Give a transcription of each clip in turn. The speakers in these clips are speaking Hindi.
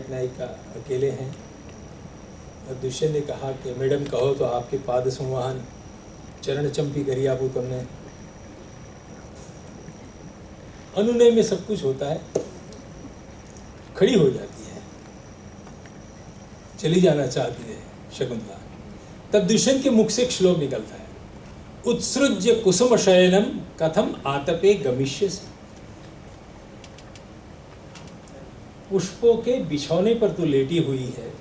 नायिका अकेले हैं और दुष्यंत ने कहा कि मैडम कहो तो आपके पाद संवाहन चरण चंपी करी आपू तुमने। अनुनय में सब कुछ होता है। खड़ी हो जाती है, चली जाना चाहती है शकुंतला। तब दुष्यंत के मुख से एक श्लोक निकलता है, उत्सृज्य कुसुम शयनम कथम आतपे गमिष्यसि। पुष्पों के बिछौने पर तू लेटी हुई है,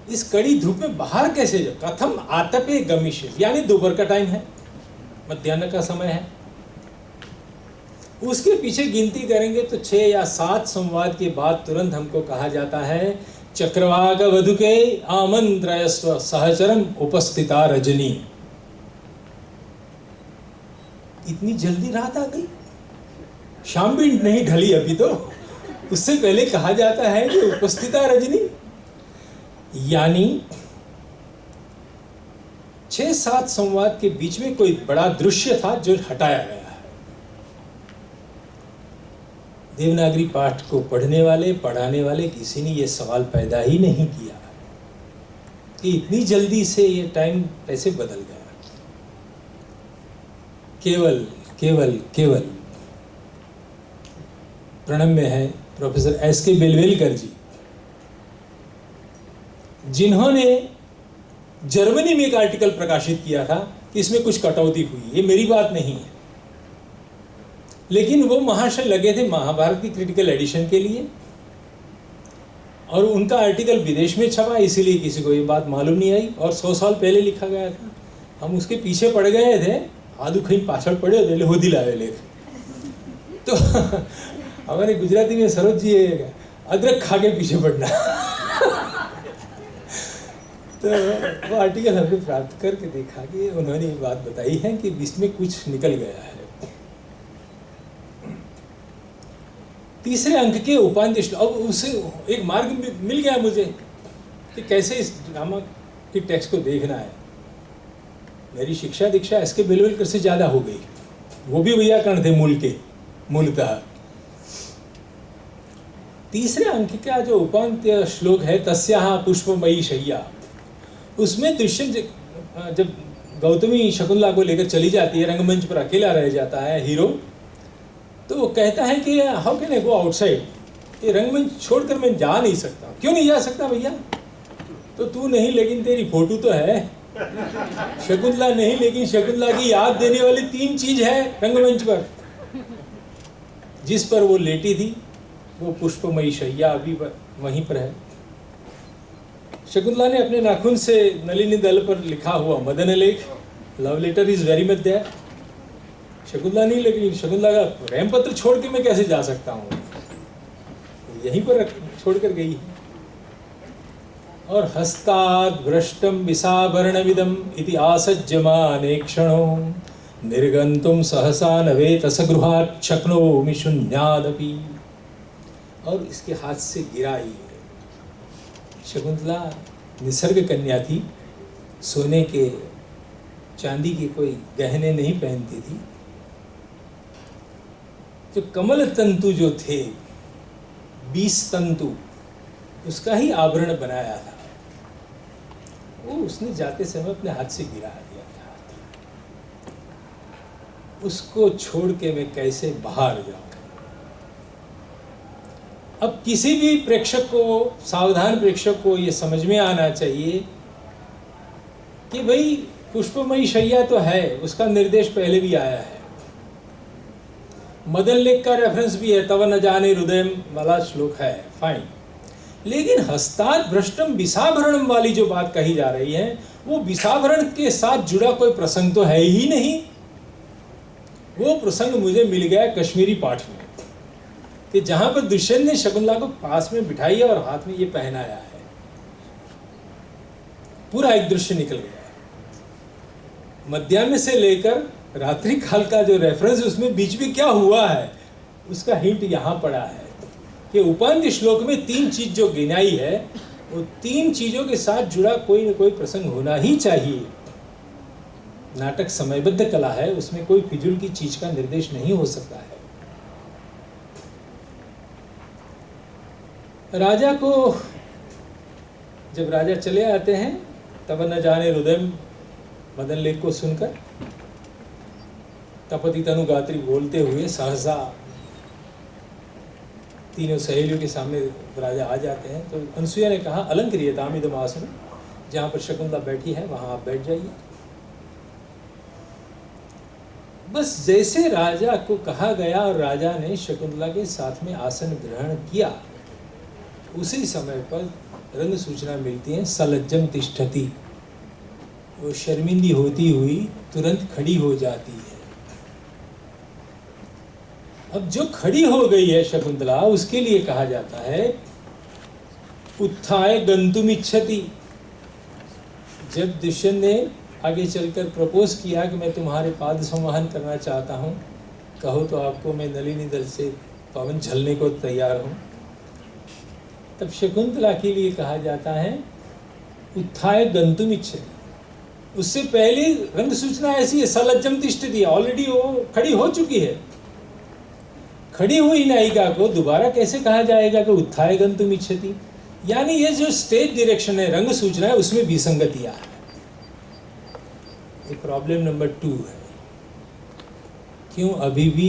इस कड़ी धूप में बाहर कैसे जाओ? कथम आतपे गमिष्यसि, यानी दोपहर का टाइम है, मध्याह्न का समय है। उसके पीछे गिनती करेंगे तो 6 या 7 संवाद के बाद तुरंत हमको कहा जाता है, चक्रवाक वधुके आमंत्रयस्व सहचरम उपस्थिता रजनी। इतनी जल्दी रात आ गई, शाम भी नहीं ढली अभी तो। उससे पहले कहा जाता है कि उपस्थिता रजनी, यानी 6-7 संवाद के बीच में कोई बड़ा दृश्य था जो हटाया गया है। देवनागरी पाठ को पढ़ने वाले पढ़ाने वाले किसी ने यह सवाल पैदा ही नहीं किया कि इतनी जल्दी से ये टाइम कैसे बदल गया। केवल केवल केवल प्रणम्य है प्रोफेसर एस.के. बेलवेलकर जी, जिन्होंने जर्मनी में एक आर्टिकल प्रकाशित किया था कि इसमें कुछ कटौती हुई। ये मेरी बात नहीं है, लेकिन वो महाशय लगे थे महाभारत की क्रिटिकल एडिशन के लिए और उनका आर्टिकल विदेश में छपा, इसीलिए किसी को ये बात मालूम नहीं आई और 100 साल पहले लिखा गया था। हम उसके पीछे पड़ गए थे, आदू कहीं पाछड़ पड़े थे, होदी लावे लेख। तो हमारे गुजराती में सरोज जी अदरक खा के पीछे पड़ना। तो वो आर्टिकल हमने प्राप्त करके देखा कि उन्होंने ये बात बताई है कि इसमें कुछ निकल गया है। तीसरे अंक के उपांत्य श्लोक, अब उसे एक मार्ग मिल गया मुझे कि कैसे इस ड्रामा की टेक्स्ट को देखना है। मेरी शिक्षा दीक्षा एस.के. बेलवेलकर से ज्यादा हो गई, वो भी व्याकरण थे मूलतः। तीसरे अंक का जो उपांत्य श्लोक है, तस्याः पुष्पमयी शय्या, उसमें दुष्यंत जब गौतमी शकुंतला को लेकर चली जाती है, रंगमंच पर अकेला रह जाता है हीरो, तो वो कहता है कि how can I go outside, ये रंगमंच छोड़कर मैं जा नहीं सकता। क्यों नहीं जा सकता भैया? तो तू नहीं लेकिन तेरी फोटो तो है, शकुंतला नहीं लेकिन शकुंतला की याद देने वाली 3 चीज है रंगमंच पर। जिस पर वो लेटी थी वो पुष्पमयी शैया अभी वहीं पर है। शकुंतला ने अपने नाखून से नलिनी दल पर लिखा हुआ मदन लेख, love letter is very much there. Shakuntala नहीं, लेकिन शकुंतला का प्रेम पत्र छोड़ के मैं कैसे जा सकता हूँ, यहीं पर छोड़कर गई है। और हस्ताद् भ्रष्टम विसाभरणमिदम् इति आसज्जमाने क्षणो निर्गन्तुं सहसा नवेत सगृहात् शक्नोमि शून्यादपि। और इसके हाथ से गिरा ही है। शकुंतला निसर्ग कन्या थी, सोने के चांदी के कोई गहने नहीं पहनती थी। जो कमल तंतु जो थे, 20 तंतु, उसका ही आवरण बनाया था, वो उसने जाते समय अपने हाथ से गिरा दिया था। उसको छोड़ के मैं कैसे बाहर जाऊं? अब किसी भी प्रेक्षक को, सावधान प्रेक्षक को ये समझ में आना चाहिए कि भाई पुष्पमयी शैया तो है, उसका निर्देश पहले भी आया है, मदन लेख का रेफरेंस भी है, तव न जाने हृदय वाला श्लोक है, फाइन। लेकिन हस्ताद् भ्रष्टम विसाभरणम वाली जो बात कही जा रही है, वो विसाभरण के साथ जुड़ा कोई प्रसंग तो है ही नहीं। वो प्रसंग मुझे मिल गया कश्मीरी पाठ में, कि जहां पर दुष्यंत ने शकुंतला को पास में बिठाई है और हाथ में ये पहनाया है। पूरा एक दृश्य निकल गया। मध्याह्न से लेकर रात्रि काल का जो रेफरेंस उसमें बीच में क्या हुआ है, उसका हिंट यहाँ पड़ा है कि उपांत्य श्लोक में 3 चीज जो गिनाई है, वो 3 चीजों के साथ जुड़ा कोई न कोई प्रसंग होना ही चाहिए। नाटक समयबद्ध कला है, उसमें कोई फिजूल की चीज का निर्देश नहीं हो सकता है। राजा को जब राजा चले आते हैं तब न जाने हृदय मदन लेख को सुनकर तपति तनु गात्री बोलते हुए सहसा तीनों सहेलियों के सामने राजा आ जाते हैं। तो अनसुईया ने कहा अलंकृयताम इदम आसनम, जहाँ पर शकुंतला बैठी है वहाँ आप बैठ जाइए। बस जैसे राजा को कहा गया और राजा ने शकुंतला के साथ में आसन ग्रहण किया, उसी समय पर रंग सूचना मिलती है सलज्जम तिष्ठति, वो शर्मिंदी होती हुई तुरंत खड़ी हो जाती है। अब जो खड़ी हो गई है शकुंतला, उसके लिए कहा जाता है उत्थाय गंतुम इच्छति। जब दुष्यंत ने आगे चलकर प्रपोज किया कि मैं तुम्हारे पाद संवहन करना चाहता हूँ, कहो तो आपको मैं नलिनी दल से पवन झलने को तैयार हूँ, तब शकुंतला के लिए कहा जाता है उत्थाय गंतुम इच्छति। उससे पहले रंग सूचना ऐसी है सलज्जम तिष्ठति, ऑलरेडी वो खड़ी हो चुकी है। खड़ी हुई नायिका को दोबारा कैसे कहा जाएगा कि उत्थाय गंतुम इच्छति? यानी ये जो स्टेज डायरेक्शन है, रंग सूचना है, उसमें विसंगतियां है। ये प्रॉब्लम नंबर 2 है। क्यों अभी भी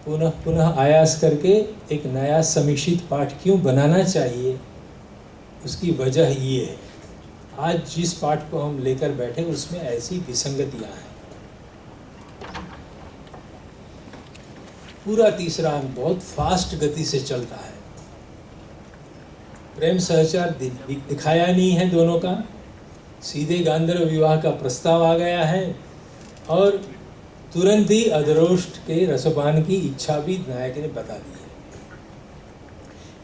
पुनः पुनः आयास करके एक नया समीक्षित पाठ क्यों बनाना चाहिए? उसकी वजह ये है, आज जिस पाठ को हम लेकर बैठे उसमें ऐसी विसंगतियां हैं। पूरा तीसरा अंग बहुत फास्ट गति से चलता है। प्रेम सहचार दिखाया नहीं है दोनों का, सीधे गांधर्व विवाह का प्रस्ताव आ गया है और तुरंत ही अधरोष्ट के रसपान की इच्छा भी नायक ने बता दी है।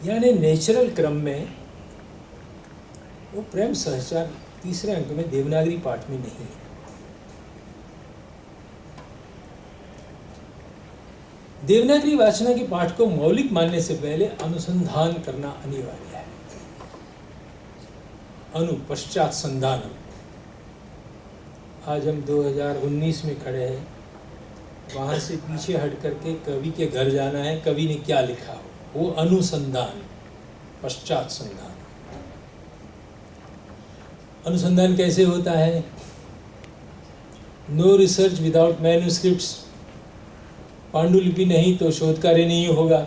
यानी नेचुरल क्रम में वो प्रेम सहचार तीसरे अंक में देवनागरी पाठ में नहीं है। देवनागरी वाचना के पाठ को मौलिक मानने से पहले अनुसंधान करना अनिवार्य है। पश्चात संधानम। आज हम 2019 में खड़े हैं, वहाँ से पीछे हट करके कवि के घर जाना है, कवि ने क्या लिखा हो, वो अनुसंधान, पश्चात संधान। अनुसंधान कैसे होता है? No research without manuscripts. पांडुलिपि नहीं तो शोध कार्य नहीं होगा।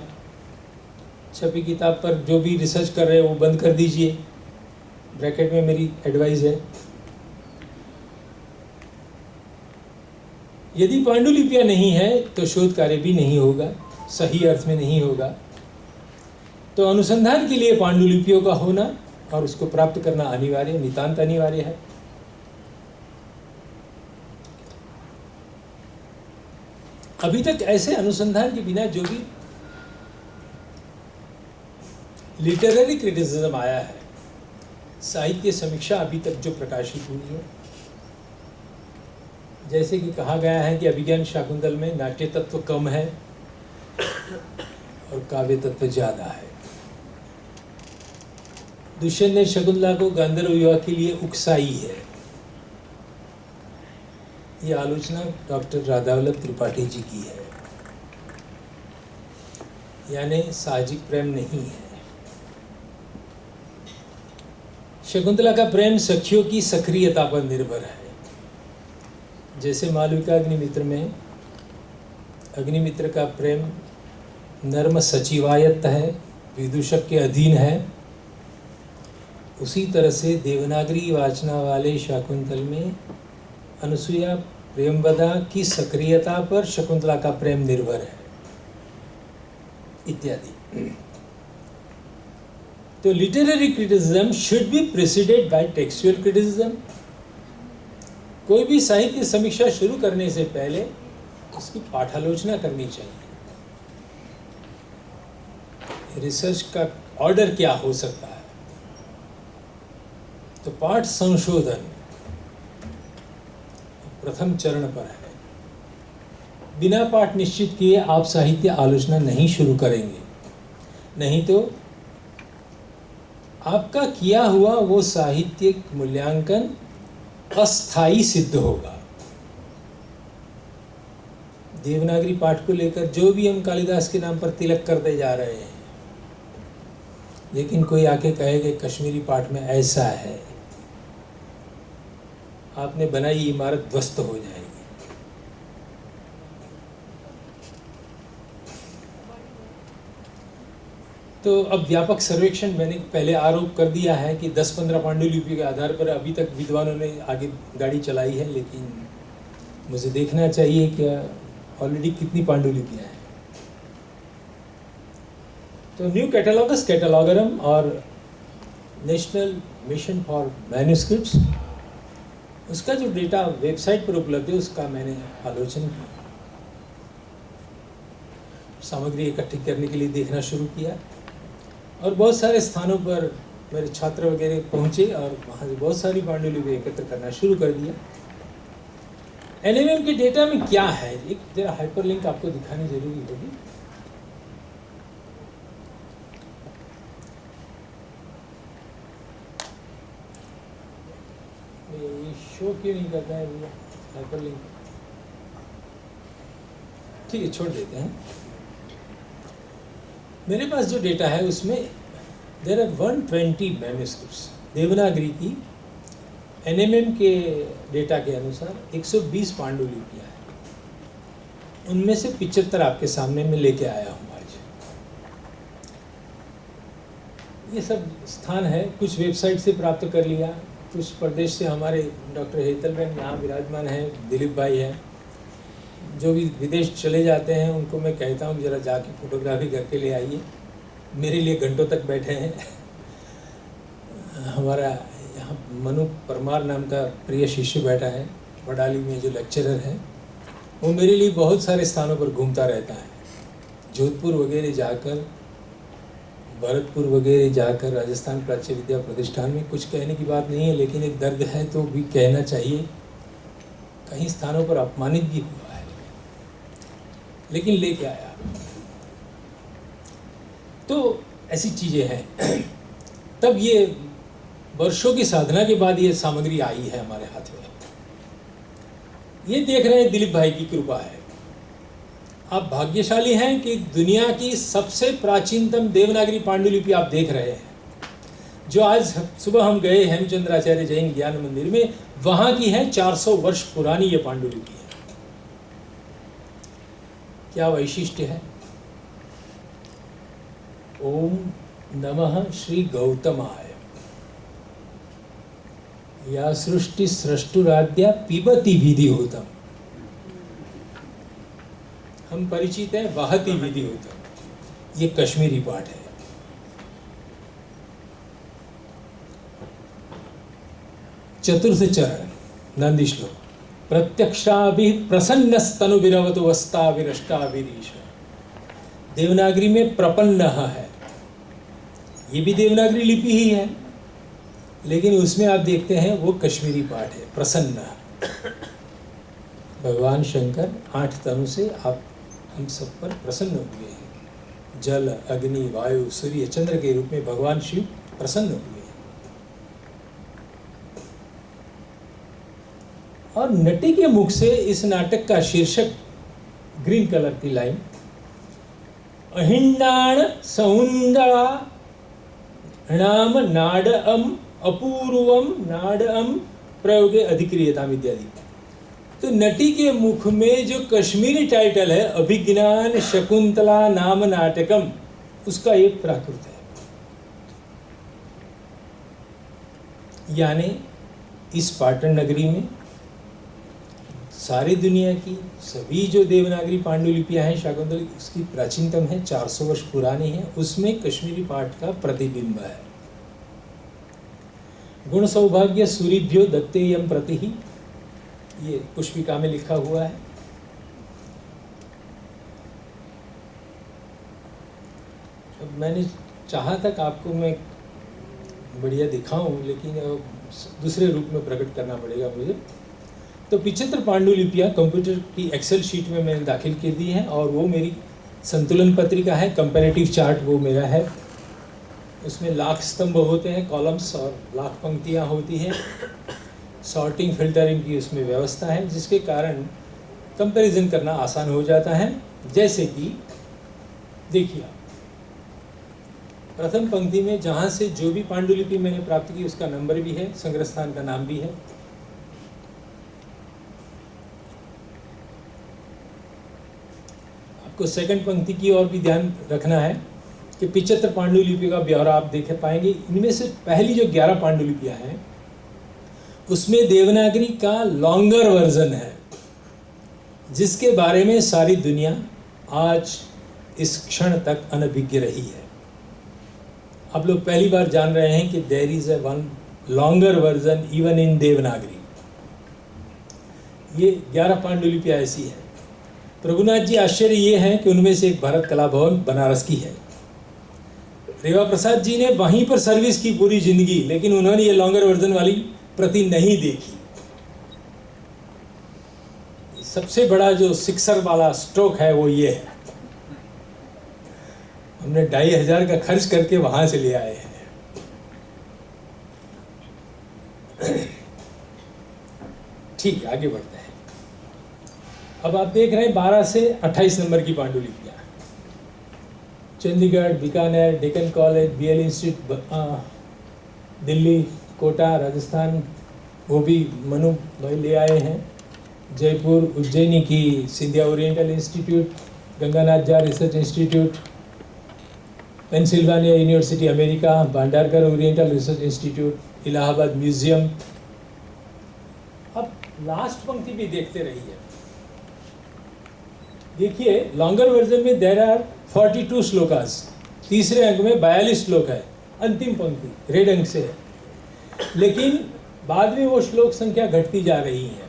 छपी किताब पर जो भी रिसर्च कर रहे हैं वो बंद कर दीजिए, ब्रैकेट में मेरी एडवाइस है। यदि पांडुलिपियां नहीं है तो शोध कार्य भी नहीं होगा, सही अर्थ में नहीं होगा। तो अनुसंधान के लिए पांडुलिपियों का होना और उसको प्राप्त करना अनिवार्य, नितांत अनिवार्य है। अभी तक ऐसे अनुसंधान के बिना जो भी लिटरेरी क्रिटिसिज्म आया है, साहित्य समीक्षा अभी तक जो प्रकाशित हुई है, जैसे कि कहा गया है कि अभिज्ञान शाकुंतल में नाट्य तत्व कम है और काव्य तत्व ज्यादा है। दुष्यंत ने शकुंतला को गांधर्व विवाह के लिए उकसाई है। ये आलोचना डॉक्टर राधावल्लभ त्रिपाठी जी की है। यानी साहजिक प्रेम नहीं है। शकुंतला का प्रेम सखियों की सक्रियता पर निर्भर है। जैसे मालविका अग्निमित्र में अग्निमित्र का प्रेम नर्म सचिवायत्त है, विदूषक के अधीन है, उसी तरह से देवनागरी वाचना वाले शाकुंतल में अनुसुईया प्रेमवदा की सक्रियता पर शकुंतला का प्रेम निर्भर है, इत्यादि। तो literary criticism should be preceded by textual criticism. कोई भी साहित्य समीक्षा शुरू करने से पहले उसकी पाठालोचना करनी चाहिए। रिसर्च का ऑर्डर क्या हो सकता है? तो पाठ संशोधन प्रथम चरण पर है। बिना पाठ निश्चित किए आप साहित्य आलोचना नहीं शुरू करेंगे, नहीं तो आपका किया हुआ वो साहित्यिक मूल्यांकन अस्थायी सिद्ध होगा। देवनागरी पाठ को लेकर जो भी हम कालिदास के नाम पर तिलक करते जा रहे हैं, लेकिन कोई आके कहे कि कश्मीरी पाठ में ऐसा है, आपने बनाई इमारत ध्वस्त हो जाएगी। तो अब व्यापक सर्वेक्षण मैंने पहले आरोप कर दिया है कि 10-15 पांडुलिपि के आधार पर अभी तक विद्वानों ने आगे गाड़ी चलाई है, लेकिन मुझे देखना चाहिए कि ऑलरेडी कितनी पांडुलिपियाँ हैं। तो न्यू कैटलॉगस कैटलॉगरम और नेशनल मिशन फॉर मैन्युस्क्रिप्ट्स, उसका जो डेटा वेबसाइट पर उपलब्ध है उसका मैंने आलोचन की, सामग्री इकट्ठी करने के लिए देखना शुरू किया और बहुत सारे स्थानों पर मेरे छात्र वगैरह पहुंचे और वहाँ से बहुत सारी पांडुलिपि एकत्र करना शुरू कर दिया। एनएमएम के डेटा में क्या है, एक जरा हाइपरलिंक आपको दिखानी जरूरी होगी। ये शो क्यों नहीं करता है भैया हाइपरलिंक? ठीक है, छोड़ देते हैं। मेरे पास जो डेटा है उसमें देयर आर 120 मैन्युस्क्रिप्ट्स देवनागरी की। एनएमएम के डेटा के अनुसार 120 पांडुलिपियाँ हैं, उनमें से 75 आपके सामने में लेके आया हूँ आज। ये सब स्थान है, कुछ वेबसाइट से प्राप्त कर लिया, कुछ प्रदेश से हमारे डॉक्टर हेतलबेन यहाँ विराजमान हैं, दिलीप भाई हैं। जो भी विदेश चले जाते हैं उनको मैं कहता हूँ ज़रा जाके फोटोग्राफी करके ले आइए, मेरे लिए घंटों तक बैठे हैं। हमारा यहाँ मनु परमार नाम का प्रिय शिष्य बैठा है बडाली में, जो लेक्चरर है, वो मेरे लिए बहुत सारे स्थानों पर घूमता रहता है, जोधपुर वगैरह जाकर, भरतपुर वगैरह जाकर, राजस्थान प्राच्य विद्या प्रतिष्ठान में। कुछ कहने की बात नहीं है, लेकिन एक दर्द है तो भी कहना चाहिए। कई स्थानों पर अपमानित भी हुआ है, लेकिन लेके आया। तो ऐसी चीज़ें हैं। तब ये वर्षों की साधना के बाद ये सामग्री आई है हमारे हाथ में। ये देख रहे हैं, दिलीप भाई की कृपा है। आप भाग्यशाली हैं कि दुनिया की सबसे प्राचीनतम देवनागरी पांडुलिपि आप देख रहे हैं, जो आज सुबह हम गए हेमचंद्राचार्य जैन ज्ञान मंदिर में, वहाँ की है 400 वर्ष पुरानी ये पांडुलिपि है। क्या वैशिष्ट्य है? ओम नमः श्री गौतमाय या सृष्टि सृष्टुराद्या पिबती विधि होतम। हम परिचित हैं वाहती विधि होतम, ये कश्मीरी पाठ है। चतुर्थ चरण नंदी श्लोक। प्रत्यक्षाभि प्रसन्नस्तनु विरवतु वस्ता विरष्टा विरीश। देवनागरी में प्रपन्न है, ये भी देवनागरी लिपि ही है, लेकिन उसमें आप देखते हैं वो कश्मीरी पाठ है, प्रसन्न। भगवान शंकर 8 तनु से आप हम सब पर प्रसन्न हुए हैं। जल, अग्नि, वायु, सूर्य, चंद्र के रूप में भगवान शिव प्रसन्न हुए हैं। और नटी के मुख से इस नाटक का शीर्षक, ग्रीन कलर की लाइन, अहिंडाण सौंदड़ा नाम नाडअम अपूर्वम नाडअम प्रयोगे अधिक्रियताम इत्यादि। तो नटी के मुख में जो कश्मीरी टाइटल है अभिज्ञान शकुंतला नाम नाटकम, उसका एक प्राकृत है। यानी इस पाटन नगरी में सारी दुनिया की सभी जो देवनागरी पांडुलिपियां हैं शाकुंतल, उसकी प्राचीनतम है, 400 वर्ष पुरानी है, उसमें कश्मीरी पाठ का प्रतिबिंब है। गुण सौभाग्य सूरिभ्यो दत्तेयम प्रति ही, ये पुष्पिका में लिखा हुआ है। अब मैंने चाहा था कि आपको मैं बढ़िया दिखाऊं, लेकिन दूसरे रूप में प्रकट करना पड़ेगा मुझे। तो 75 पांडुलिपियाँ कंप्यूटर की एक्सेल शीट में मैंने दाखिल कर दी हैं, और वो मेरी संतुलन पत्रिका है, कंपैरेटिव चार्ट वो मेरा है। उसमें लाख स्तंभ होते हैं, कॉलम्स, और लाख पंक्तियाँ होती हैं। सॉर्टिंग फिल्टरिंग की उसमें व्यवस्था है, जिसके कारण कंपैरिजन करना आसान हो जाता है। जैसे कि देखिए, प्रथम पंक्ति में जहाँ से जो भी पांडुलिपि मैंने प्राप्त की उसका नंबर भी है, संग्रह स्थान का नाम भी है। आपको सेकंड पंक्ति की ओर भी ध्यान रखना है कि 75 पांडुलिपि का ब्यौरा आप देख पाएंगे। इनमें से पहली जो 11 पांडुलिपियाँ हैं उसमें देवनागरी का लॉन्गर वर्जन है, जिसके बारे में सारी दुनिया आज इस क्षण तक अनभिज्ञ रही है। आप लोग पहली बार जान रहे हैं कि there is a one longer version even in Devanagari. ये 11 पांडुलिपियाँ ऐसी हैं। प्रभुनाथ जी आश्चर्य ये है कि उनमें से एक भारत कला भवन बनारस की है। रेवा प्रसाद जी ने वहीं पर सर्विस की पूरी जिंदगी, लेकिन उन्होंने ये लॉन्गर वर्जन वाली प्रति नहीं देखी। सबसे बड़ा जो सिक्सर वाला स्ट्रोक है वो ये है, हमने 2500 का खर्च करके वहां से ले आए हैं। ठीक है, आगे बढ़ते हैं। अब आप देख रहे हैं 12 से 28 नंबर की पांडुलिपियाँ। Chandigarh, Bikaner, Deccan college, BL institute Delhi, Kota Rajasthan, वो भी मनु भाई ले आए हैं। जयपुर, उज्जैनी की Scindia oriental institute, Ganganath Jha research institute, Pennsylvania university America, Bhandarkar oriental research institute, Allahabad museum. अब लास्ट पंक्ति भी देखते रहिए। देखिए लॉन्गर वर्जन में देयर आर 42 श्लोकास, तीसरे अंक में 42 श्लोक है, अंतिम पंक्ति रेड अंक से है, लेकिन बाद में वो श्लोक संख्या घटती जा रही है।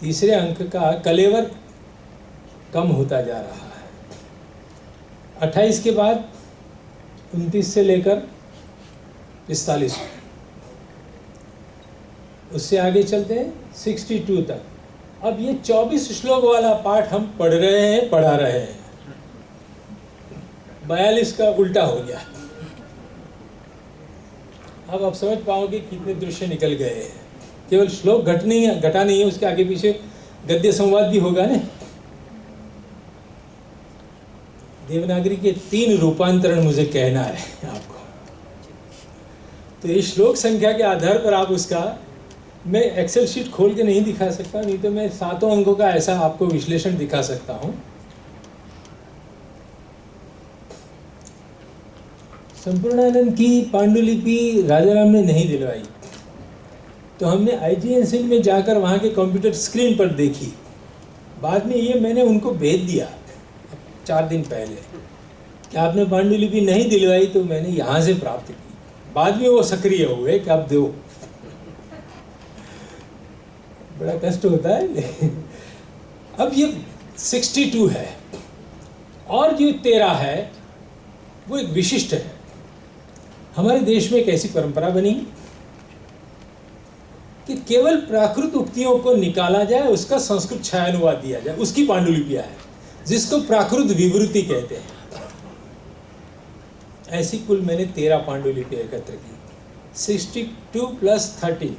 तीसरे अंक का कलेवर कम होता जा रहा है। 28 के बाद 29 से लेकर 45, उससे आगे चलते हैं 62 तक। अब ये 24 श्लोक वाला पाठ हम पढ़ रहे हैं, पढ़ा रहे हैं, 42 का उल्टा हो गया। अब आप समझ पाओगे कितने दृश्य निकल गए हैं। केवल श्लोक घटा नहीं है, उसके आगे पीछे गद्य संवाद भी होगा ना। देवनागरी के 3 रूपांतरण मुझे कहना है आपको। तो ये श्लोक संख्या के आधार पर आप उसका, मैं एक्सेल शीट खोल के नहीं दिखा सकता, नहीं तो मैं 7 अंकों का ऐसा आपको विश्लेषण दिखा सकता हूं। संपूर्णानंद की पांडुलिपि राजाराम ने नहीं दिलवाई, तो हमने IGN में जाकर वहाँ के कंप्यूटर स्क्रीन पर देखी। बाद में ये मैंने उनको भेज दिया 4 दिन पहले कि आपने पांडुलिपि नहीं दिलवाई, तो मैंने यहाँ से प्राप्त की। बाद में वो सक्रिय हुए कि आप दो। बड़ा कष्ट होता है। अब ये 62 है और जो 13 है वो एक विशिष्ट है। हमारे देश में एक ऐसी परंपरा बनी कि केवल प्राकृत उक्तियों को निकाला जाए, उसका संस्कृत छायानुवाद दिया जाए, उसकी पांडुलिपियाँ है, जिसको प्राकृत विवृति कहते हैं। ऐसी कुल मैंने 13 पांडुलिपियाँ एकत्र की, 62 + 13,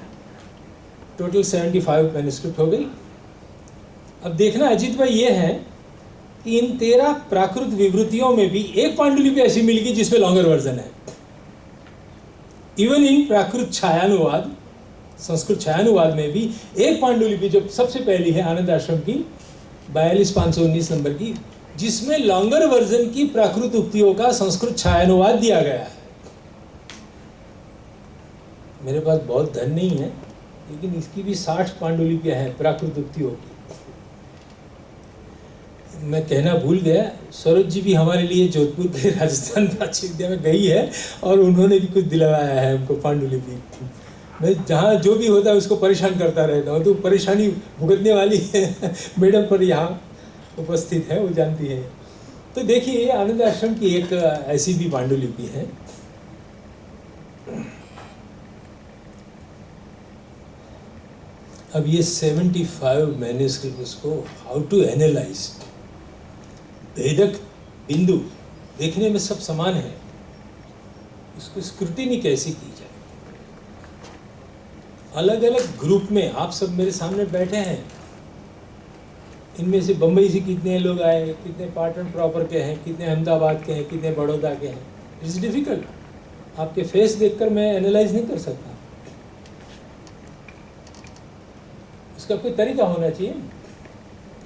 टोटल 75 मैन्युस्क्रिप्ट हो गई। अब देखना अजीत भाई ये है कि इन 13 प्राकृत विवृतियों में भी एक पांडुलिपि ऐसी मिल गई जिसमें लॉन्गर वर्जन है। इवन इन प्राकृत छायानुवाद, संस्कृत छायानुवाद में भी एक पांडुलिपि जो सबसे पहली है आनंद आश्रम की 42,519 नंबर की, जिसमें लॉन्गर वर्जन की प्राकृत उक्तियों का संस्कृत छायानुवाद दिया गया है। मेरे पास बहुत धन नहीं है, लेकिन इसकी भी 60 पांडुलिपियाँ हैं प्राकृत उक्तियों की। मैं कहना भूल गया, सरोज जी भी हमारे लिए जोधपुर के राजस्थान प्राच्य विद्या में गई है और उन्होंने भी कुछ दिलवाया है हमको पांडुलिपि। मैं जहाँ जो भी होता है उसको परेशान करता रहता हूँ, तो परेशानी भुगतने वाली है मैडम पर यहाँ उपस्थित है, वो जानती है। तो देखिए आनंद आश्रम की एक ऐसी भी पांडुलिपि है। अब ये 75 मैन्युस्क्रिप्ट, उसको हाउ टू एनालाइज, भेदक बिंदु देखने में सब समान है, इसको स्क्रूटिनी कैसे की जाए। अलग अलग ग्रुप में आप सब मेरे सामने बैठे हैं, इनमें से बम्बई से कितने लोग आए, कितने पाटन प्रॉपर के हैं, कितने अहमदाबाद के हैं, कितने बड़ौदा के हैं। It's difficult. आपके फेस देखकर मैं एनालाइज नहीं कर सकता। उसका कोई तरीका होना चाहिए।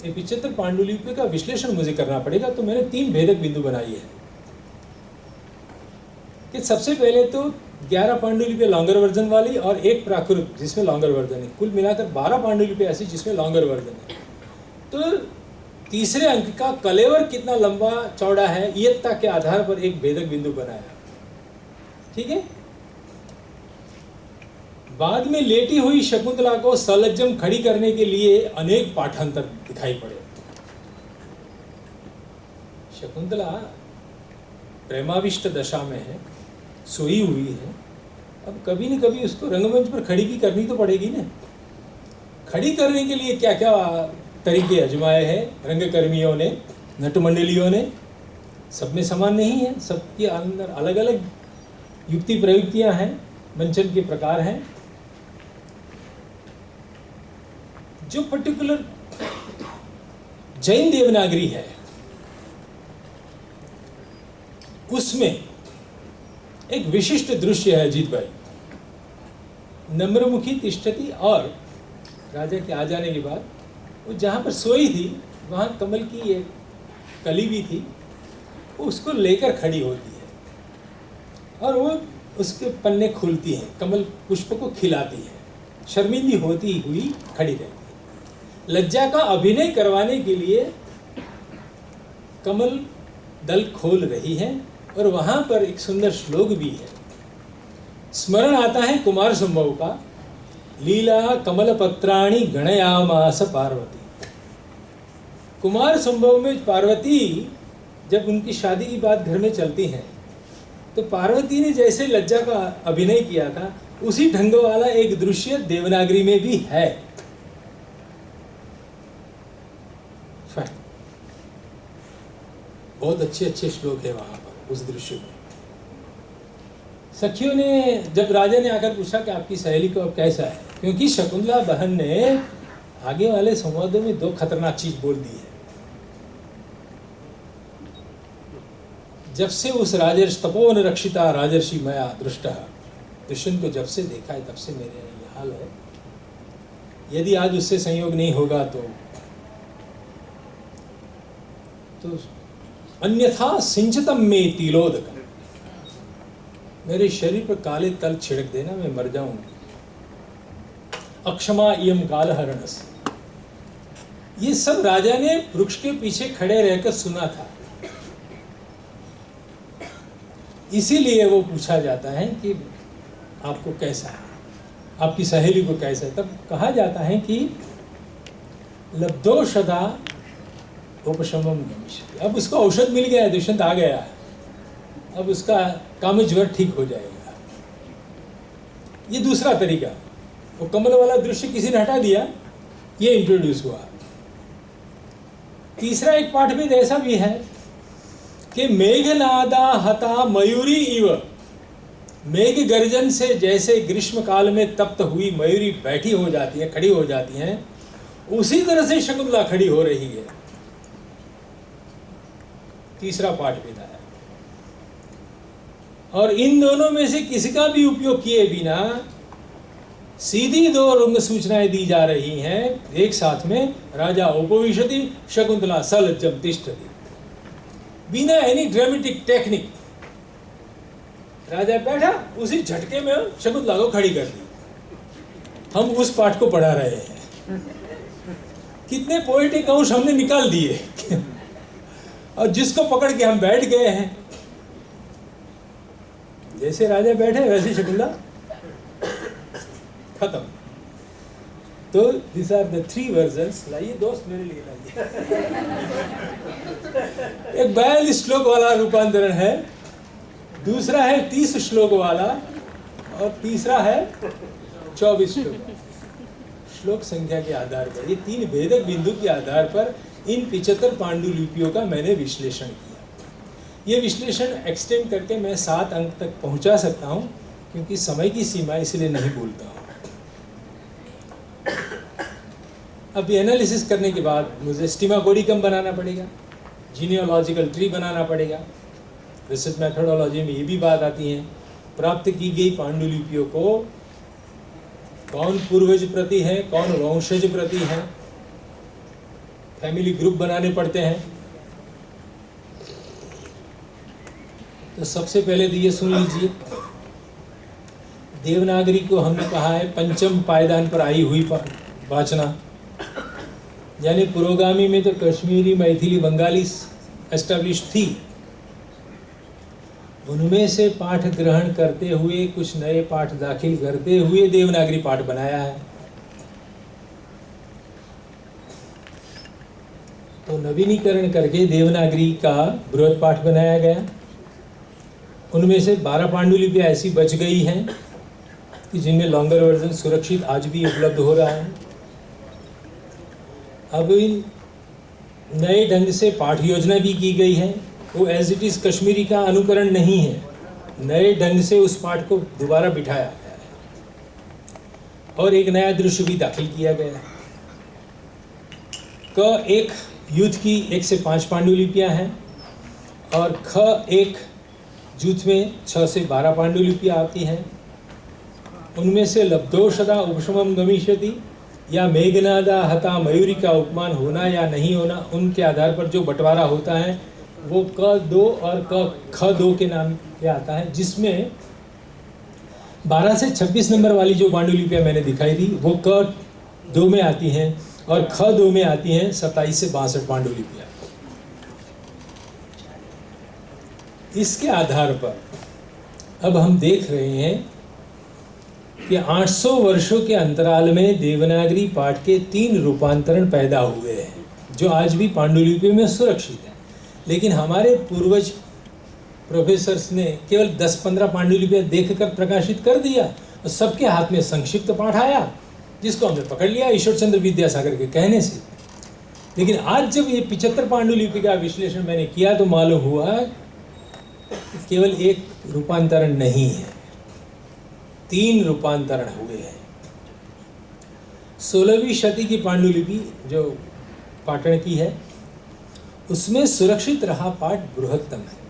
ये 75 पांडुलिपियों का विश्लेषण मुझे करना पड़ेगा। तो मैंने 3 भेदक बिंदु बनाई है कि सबसे पहले तो 11 पांडुलिपियाँ लॉन्गर वर्जन वाली और 1 प्राकृत जिसमें लॉन्गर वर्जन है। कुल मिलाकर 12 पांडुलिपियाँ ऐसी जिसमें लॉन्गर वर्जन है। तो तीसरे अंक का कलेवर कितना लंबा चौड़ा है, ईयत्ता के आधार पर एक भेदक बिंदु बनाया। ठीक है। बाद में लेटी हुई शकुंतला को सलज्जम खड़ी करने के लिए अनेक पाठांतर दिखाई पड़े। शकुंतला प्रेमाविष्ट दशा में है, सोई हुई है। अब कभी न कभी उसको रंगमंच पर खड़ी भी करनी तो पड़ेगी ना। खड़ी करने के लिए क्या क्या तरीके आजमाए हैं रंगकर्मियों ने, नटमंडलियों ने। सब में समान नहीं है, सबके अंदर अलग अलग युक्ति प्रयुक्तियां हैं, मंचन के प्रकार हैं। जो पर्टिकुलर जैन देवनागरी है उसमें एक विशिष्ट दृश्य है अजीत भाई। नम्रमुखी तिष्ठती, और राजा के आ जाने के बाद वो जहाँ पर सोई थी वहाँ कमल की एक कली भी थी, वो उसको लेकर खड़ी होती है और वो उसके पन्ने खुलती हैं, कमल पुष्प को खिलाती है, शर्मिंदी होती हुई खड़ी रहती है। लज्जा का अभिनय करवाने के लिए कमल दल खोल रही है और वहाँ पर एक सुंदर श्लोक भी है। स्मरण आता है कुमार संभव का, लीला कमल पत्राणी गणयामास पार्वती। कुमार संभव में पार्वती जब उनकी शादी की बात घर में चलती है तो पार्वती ने जैसे लज्जा का अभिनय किया था उसी ढंग वाला एक दृश्य देवनागरी में भी है। बहुत अच्छे अच्छे श्लोक है वहां पर उस दृश्य में। सखियों ने जब राजा ने आकर पूछा कि आपकी सहेली को अब कैसा है, क्योंकि शकुंतला बहन ने आगे वाले संवादों में 2 खतरनाक चीज बोल दी है। जब से उस राजर्षि तपोवन रक्षिता राजर्षि मया दृष्टा, दुष्यंत को जब से देखा है तब से मेरे ये हाल है। यदि आज उससे संयोग नहीं होगा तो अन्यथा सिंचतम में तिलोदकम, मेरे शरीर पर काले तल छिड़क देना, मैं मर जाऊंगी। अक्षमा इयम कालहरणस। ये सब राजा ने वृक्ष के पीछे खड़े रहकर सुना था। इसीलिए वो पूछा जाता है कि आपको कैसा है, आपकी सहेली को कैसा है। तब कहा जाता है कि लब्धोषधा उपशमम गमिष्यति। अब उसको औषध मिल गया है, दुष्यंत आ गया है, अब उसका कामज्वर ठीक हो जाएगा। ये दूसरा तरीका। वो कमल वाला दृश्य किसी ने हटा दिया, ये इंट्रोड्यूस हुआ। तीसरा एक पाठ में ऐसा भी है कि मेघनादा हता मयूरी इव, मेघ गर्जन से जैसे ग्रीष्म काल में तप्त हुई मयूरी बैठी हो जाती है, खड़ी हो जाती हैं, उसी तरह से शकुंतला खड़ी हो रही है। तीसरा पाठ बताया। और इन दोनों में से किसी का भी उपयोग किए बिना सीधी 2 रंग सूचनाएं दी जा रही हैं एक साथ में। राजा उपविशति, शकुंतला सलज्जम तिष्ठति। बिना एनी ड्रामेटिक टेक्निक राजा बैठा, उसी झटके में शकुंतला को खड़ी कर दी। हम उस पाठ को पढ़ा रहे हैं। कितने पोएटिक अंश हमने निकाल दिए और जिसको पकड़ के हम बैठ गए हैं। जैसे राजा बैठे वैसे शकुंतला खत्म। तो दिस आर द 3 वर्जन्स। लाइए दोस्त मेरे लिए लाइए। एक 42 श्लोक वाला रूपांतरण है, दूसरा है 30 श्लोक वाला, और तीसरा है 24 श्लोक। श्लोक संख्या के आधार पर, ये 3 भेदक बिंदु के आधार पर इन 75 पांडुलिपियों का मैंने विश्लेषण किया। ये विश्लेषण एक्सटेंड करके मैं 7 अंक तक पहुंचा सकता हूं, क्योंकि समय की सीमा इसलिए नहीं बोलता हूं। अब ये एनालिसिस करने के बाद मुझे स्टीमा कोडिकम बनाना पड़ेगा, जीनियोलॉजिकल ट्री बनाना पड़ेगा। रिसर्च मेथोडोलॉजी में ये भी बात आती है, प्राप्त की गई पांडुलिपियों को कौन पूर्वज प्रति है, कौन वंशज प्रति है, फैमिली ग्रुप बनाने पड़ते हैं। तो सबसे पहले तो ये सुन लीजिए, देवनागरी को हमने कहा है पंचम पायदान पर आई हुई वाचना, यानी पुरोगामी में तो कश्मीरी, मैथिली, बंगाली एस्टेब्लिश थी, उनमें से पाठ ग्रहण करते हुए कुछ नए पाठ दाखिल करते हुए देवनागरी पाठ बनाया है। तो नवीनीकरण करके देवनागरी का बृहद पाठ बनाया गया। उनमें से 12 पांडुलिपियाँ ऐसी बच गई हैं कि जिनमें लॉन्गर वर्जन सुरक्षित आज भी उपलब्ध हो रहा है। अब इन नए ढंग से पाठ योजना भी की गई है, वो एज इट इज़ कश्मीरी का अनुकरण नहीं है, नए ढंग से उस पाठ को दोबारा बिठाया गया है और एक नया दृश्य भी दाखिल किया गया है। क एक युद्ध की 1 से 5 पांडुलिपियाँ हैं और ख एक जुथ में 6 से 12 पांडुलिपियाँ आती हैं। उनमें से लब्धोषधा उपशमम गमिष्यति या मेघनादा हता मयूरी का उपमान होना या नहीं होना, उनके आधार पर जो बंटवारा होता है वो क2 और ख2 के नाम पे आता है, जिसमें 12 से 26 नंबर वाली जो पांडुलिपियाँ मैंने दिखाई थी वो क2 में आती हैं और ख2 में आती हैं 27 से 62 पांडुलिपियाँ। इसके आधार पर अब हम देख रहे हैं कि 800 वर्षों के अंतराल में देवनागरी पाठ के 3 रूपांतरण पैदा हुए हैं जो आज भी पांडुलिपि में सुरक्षित हैं। लेकिन हमारे पूर्वज प्रोफेसर्स ने केवल 10-15 पांडुलिपियाँ देखकर प्रकाशित कर दिया और सबके हाथ में संक्षिप्त पाठ आया, जिसको हमने पकड़ लिया ईश्वर चंद्र विद्यासागर के कहने से। लेकिन आज जब ये 75 पांडुलिपि का विश्लेषण मैंने किया तो मालूम हुआ केवल एक रूपांतरण नहीं है, 3 रूपांतरण हुए हैं। 16वीं शती की पांडुलिपि जो पाटन की है उसमें सुरक्षित रहा पाठ बृहत्तम है।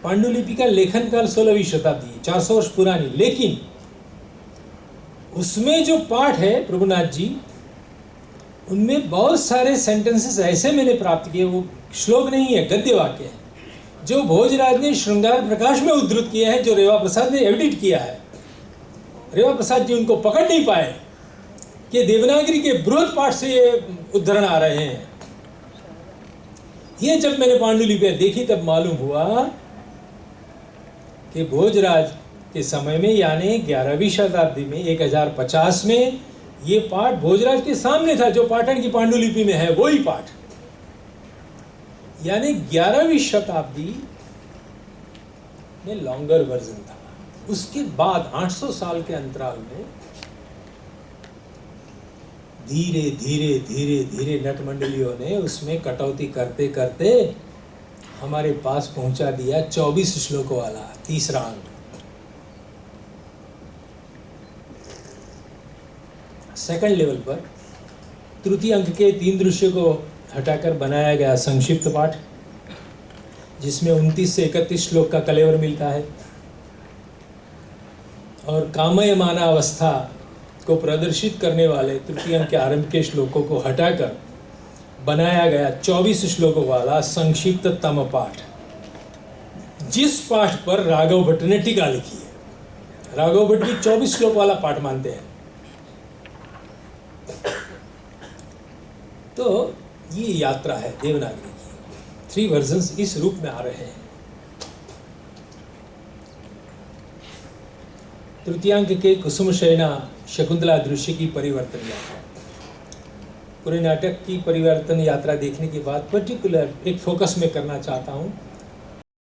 पांडुलिपि का लेखन काल 16वीं शताब्दी, 400 वर्ष पुरानी, लेकिन उसमें जो पाठ है प्रभुनाथ जी, उनमें बहुत सारे सेंटेंसेस ऐसे मैंने प्राप्त किए, वो श्लोक नहीं है, गद्य वाक्य है, जो भोजराज ने श्रृंगार प्रकाश में उद्धृत किया है, जो रेवा प्रसाद ने एडिट किया है। रेवा प्रसाद जी उनको पकड़ नहीं पाए कि देवनागरी के बृहद पाठ से ये उद्धरण आ रहे हैं। ये जब मैंने पांडुलिपियाँ देखी तब मालूम हुआ कि भोजराज के समय में यानी 11वीं शताब्दी में 1050 में ये पाठ भोजराज के सामने था, जो पाटन की पांडुलिपि में है वही पाठ, यानी 11वीं शताब्दी में लॉन्गर वर्जन था। उसके बाद 800 साल के अंतराल में धीरे धीरे धीरे धीरे नटमंडलियों ने उसमें कटौती करते करते हमारे पास पहुंचा दिया 24 श्लोकों वाला तीसरा अंक। सेकंड लेवल पर तृतीय अंक के 3 दृश्य को हटाकर बनाया गया संक्षिप्त पाठ, जिसमें 29 से 31 श्लोक का कलेवर मिलता है, और कामयमाना अवस्था को प्रदर्शित करने वाले तृतीय अंक के आरंभ के श्लोकों को हटाकर बनाया गया 24 श्लोकों वाला संक्षिप्ततम पाठ, जिस पाठ पर राघव भट्ट ने टीका लिखी है। राघव भट्ट भी 24 श्लोक वाला पाठ मानते हैं। तो ये यात्रा है देवनागरी की। 3 वर्जन्स इस रूप में आ रहे हैं। तृतीयांक के कुसुम शयना शकुंतला दृश्य की परिवर्तन यात्रा, पूरे नाटक की परिवर्तन यात्रा देखने के बाद पर्टिकुलर एक फोकस में करना चाहता हूँ